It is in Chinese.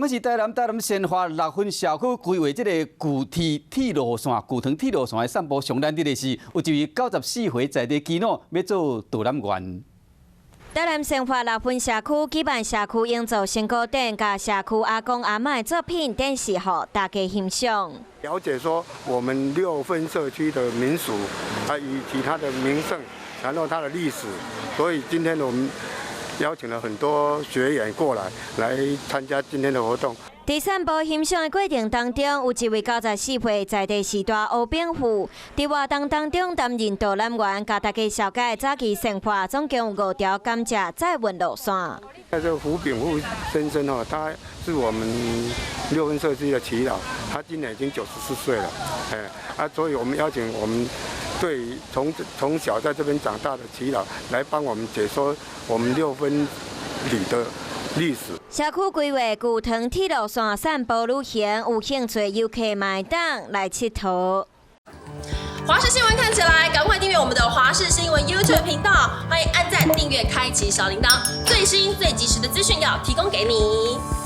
们是台南新华6分社区规划这个铁路线的散步上难得的是，有一位94岁在地基佬要做导览员。台南新华6分社区举办社区营造成果展，甲社区阿公阿嬷的作品展示，予大家欣赏。了解说我们6分社区的民俗，以及它的名胜，然后它的历史，所以今天我们邀请了很多学员过来参加今天的活动。在散步欣赏的过程当中，有一位94岁在地士大欧炳富，在活动当中担任导览员，甲大家了解早期生活，总共有5条甘蔗载运路线。这个胡炳富先生他是我们6分社区的耆老，他今年已经94岁了，所以我们邀请我们对从小在这边长大的耆老来帮我们解说我们6分里的历史。社区规划古塘铁路线散步旅行，有兴趣游客买单来佚佗。华视新闻看起来，赶快订阅我们的华视新闻 YouTube 频道，欢迎按赞、订阅、开启小铃铛，最新最及时的资讯要提供给你。